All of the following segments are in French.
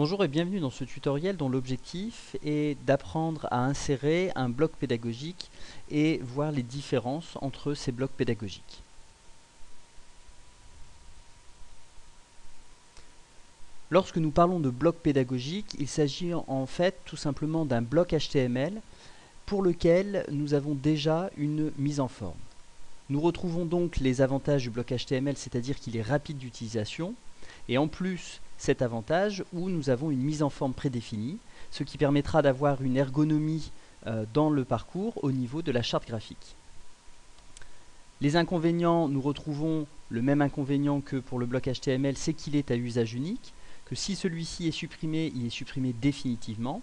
Bonjour et bienvenue dans ce tutoriel dont l'objectif est d'apprendre à insérer un bloc pédagogique et voir les différences entre ces blocs pédagogiques. Lorsque nous parlons de bloc pédagogique, il s'agit en fait tout simplement d'un bloc HTML pour lequel nous avons déjà une mise en forme. Nous retrouvons donc les avantages du bloc HTML, c'est-à-dire qu'il est rapide d'utilisation, et en plus cet avantage où nous avons une mise en forme prédéfinie, ce qui permettra d'avoir une ergonomie dans le parcours au niveau de la charte graphique. Les inconvénients, nous retrouvons le même inconvénient que pour le bloc HTML, c'est qu'il est à usage unique, que si celui-ci est supprimé, il est supprimé définitivement,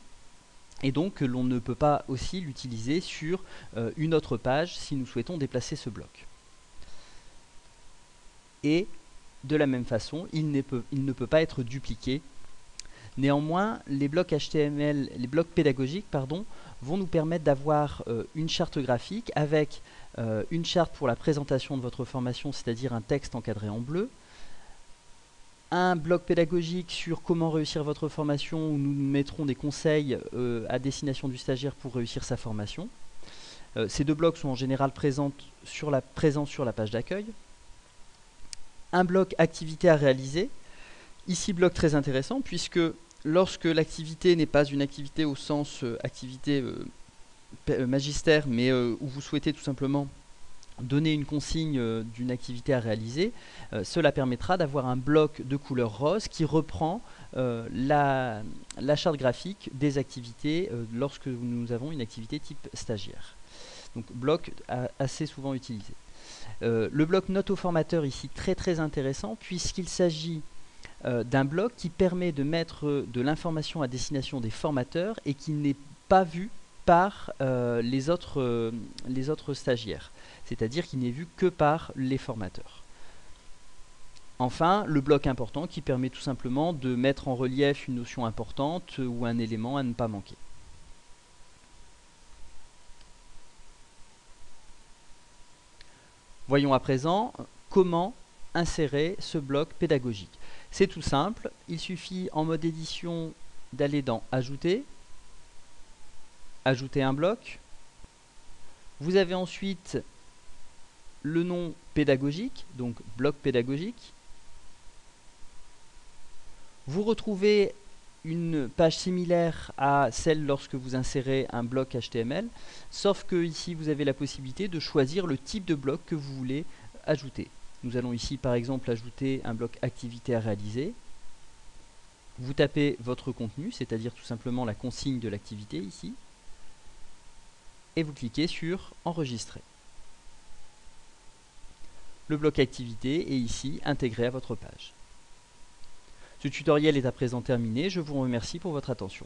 et donc que l'on ne peut pas aussi l'utiliser sur une autre page si nous souhaitons déplacer ce bloc. Et de la même façon, il ne peut pas être dupliqué. Néanmoins, les blocs HTML, les blocs pédagogiques, vont nous permettre d'avoir une charte graphique avec une charte pour la présentation de votre formation, c'est-à-dire un texte encadré en bleu, un bloc pédagogique sur comment réussir votre formation où nous mettrons des conseils à destination du stagiaire pour réussir sa formation. Ces deux blocs sont en général présents sur la page d'accueil. Un bloc activité à réaliser. Ici, bloc très intéressant puisque lorsque l'activité n'est pas une activité au sens activité magistère, mais où vous souhaitez tout simplement donner une consigne d'une activité à réaliser, cela permettra d'avoir un bloc de couleur rose qui reprend la charte graphique des activités lorsque nous avons une activité type stagiaire. Donc bloc assez souvent utilisé. Le bloc note au formateur ici très intéressant puisqu'il s'agit d'un bloc qui permet de mettre de l'information à destination des formateurs et qui n'est pas vu par les autres stagiaires, c'est-à-dire qu'il n'est vu que par les formateurs. Enfin, le bloc important qui permet tout simplement de mettre en relief une notion importante ou un élément à ne pas manquer. Voyons à présent comment insérer ce bloc pédagogique. C'est tout simple, il suffit en mode édition d'aller dans Ajouter, Ajouter un bloc. Vous avez ensuite le nom pédagogique, donc bloc pédagogique. Vous retrouvez une page similaire à celle lorsque vous insérez un bloc HTML, sauf que ici vous avez la possibilité de choisir le type de bloc que vous voulez ajouter. Nous allons ici par exemple ajouter un bloc activité à réaliser. Vous tapez votre contenu, c'est-à-dire tout simplement la consigne de l'activité ici, et vous cliquez sur enregistrer. Le bloc activité est ici intégré à votre page. Ce tutoriel est à présent terminé, je vous remercie pour votre attention.